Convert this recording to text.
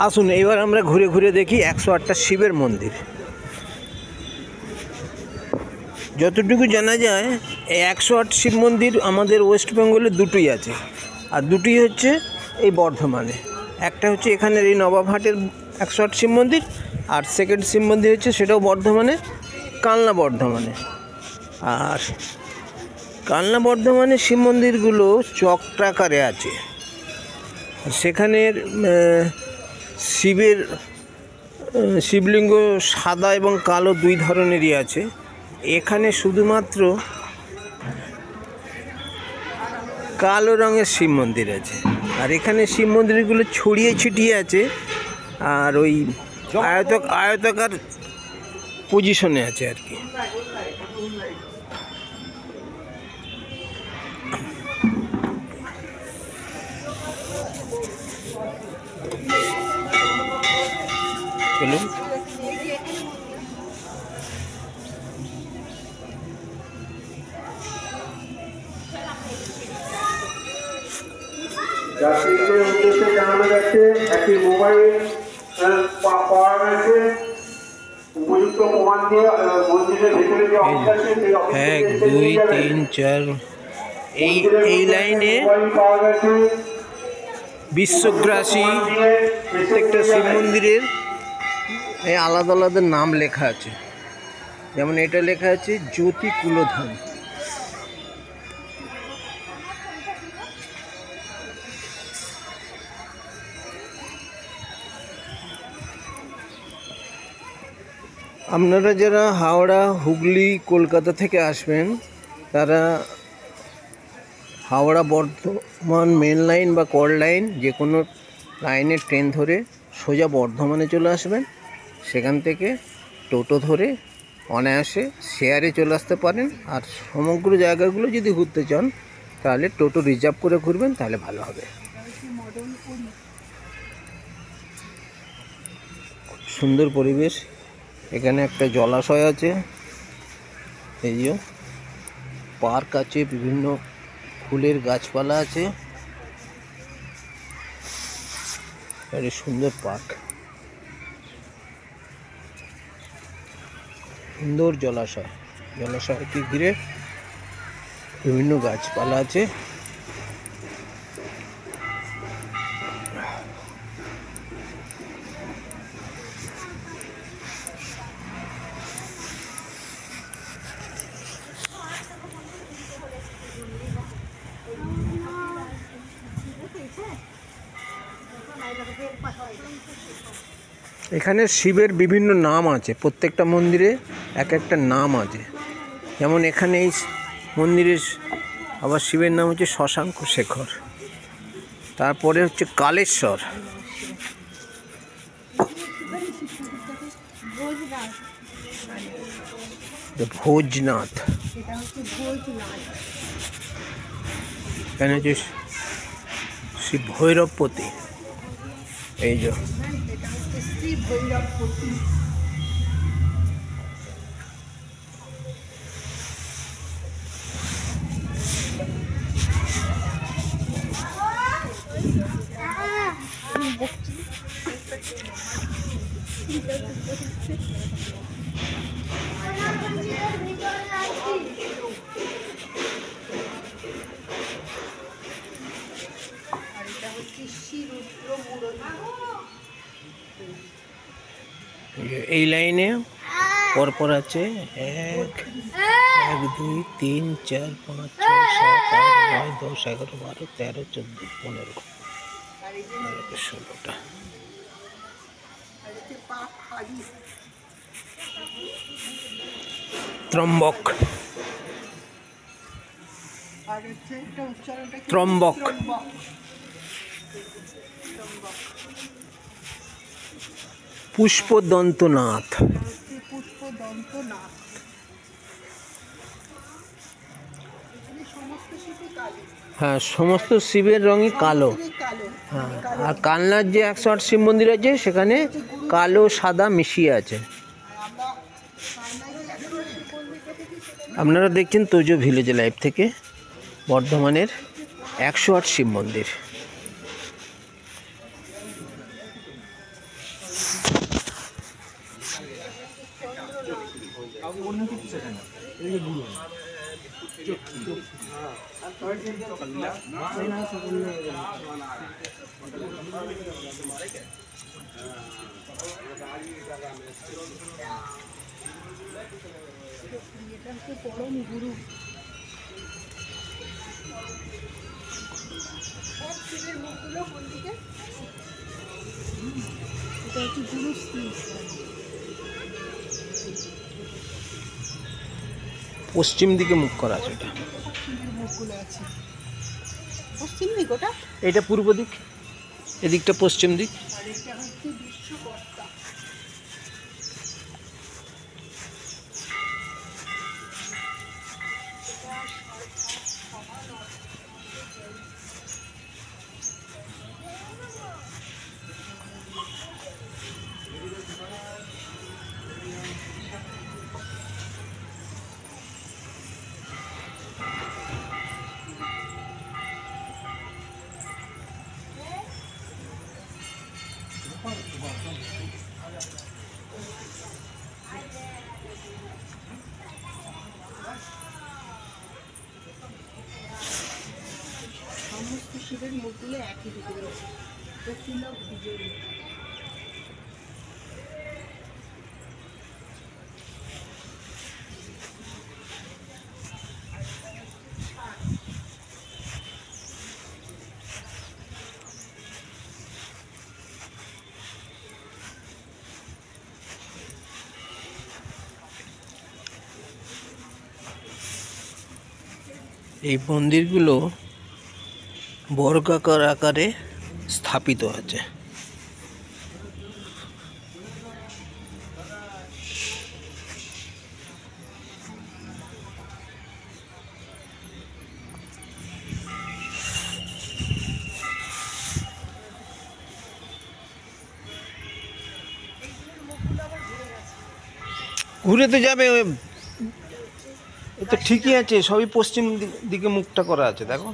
আসুন এবার আমরা ঘুরে ঘুরে দেখি 108টা শিবের মন্দির। যতটুকু জানা যায় এই 108 শিব মন্দির আমাদের ওয়েস্ট বেঙ্গলে দুটোই আছে, আর দুটোই হচ্ছে এই বর্ধমানে। একটা হচ্ছে এখানের এই নবাবহাটের 108 শিব মন্দির, আর সেকেন্ড শিব মন্দির হচ্ছে সেটাও বর্ধমানে, কালনা বর্ধমানে। আর কালনা বর্ধমানে শিব মন্দিরগুলো চক্রাকারে আছে। সেখানের শিবলিঙ্গ সাদা এবং কালো দুই ধরনেরই আছে। এখানে শুধুমাত্র কালো রঙের শিব মন্দির আছে, আর এখানে শিব মন্দিরগুলো ছড়িয়ে ছিটিয়ে আছে, আর ওই আয়তাকার পজিশনে আছে আর কি। চলুন যাত্রীদের উদ্দেশ্যে জানানো যাচ্ছে একটি মোবাইল পাওয়া গেছে। উপযুক্ত প্রমাণ দিয়ে মন্দিরের ভেতরে যে অফিস আছে সেই অফিস 1 2 3 4 এই লাইনে বিশ্বগ্রাসী প্রত্যেকটা শিব মন্দিরের আলাদা আলাদা নাম লেখা আছে। যেমন এটা লেখা আছে জ্যোতি কুলধাম। আপনারা যারা হাওড়া, হুগলি, কলকাতা থেকে আসবেন তারা হাওড়া বর্ধমান মেন লাইন বা কল লাইন যে কোনো লাইনের ট্রেন ধরে সোজা বর্ধমানে চলে আসবেন। সেখান থেকে টোটো ধরে অনায়াসে শেয়ারে চলে আসতে পারেন। আর সমগ্র জায়গাগুলো যদি ঘুরতে চান তাহলে টোটো রিজার্ভ করে ঘুরবেন, তাহলে ভালো হবে। সুন্দর পরিবেশ। এখানে একটা জলাশয় আছে, এই যে পার্ক আছে, বিভিন্ন ফুলের গাছপালা আছে, একটা সুন্দর পার্ক, সুন্দর জলাশয়। জলাশয়কে ঘিরে বিভিন্ন গাছপালা আছে। এখানে শিবের বিভিন্ন নাম আছে, প্রত্যেকটা মন্দিরে এক একটা নাম আছে। যেমন এখানে এই মন্দিরের আবার শিবের নাম হচ্ছে শশাঙ্ক শেখর, তারপরে হচ্ছে কালেশ্বর, ভোজনাথ, এখানে হচ্ছে শ্রী ভৈরবপতি, এই যে এই লাইনে পরপর আছে 1 2 3 4 5 6 7 8 9 10 11 12 13 14 15 16টা। ত্রম্বক, ত্রম্বক, পুষ্পদন্তনাথ, হ্যাঁ সমস্ত শিবের রঙই কালো। হ্যাঁ, আর কালনার যে 108 শিব মন্দির আছে সেখানে কালো সাদা মিশিয়ে আছে। আপনারা দেখছেন তোজো ভিলেজ লাইভ থেকে বর্ধমানের 108 শিব মন্দির। পরম গুরু মুখগুলো কোন দিকে? এটা হচ্ছে গুরু স্ত্রী। পশ্চিম দিকে মুখ করা আছে এটা। মুখগুলো আছে পশ্চিম দিক, ওটা এটা পূর্ব দিক, এদিকটা পশ্চিম দিক। আর এটা হচ্ছে বিশ্বকর্তা। সমস্ত শিবের মুখগুলো একই দিকে রয়েছে। দক্ষিণা বিজয়ী এই মন্দিরগুলো বর্গাকার আকারে স্থাপিত আছে। ঘুরে তো যাবে, তো ঠিকই আছে, সবই পশ্চিম দিকে মুখটা করা আছে, দেখো।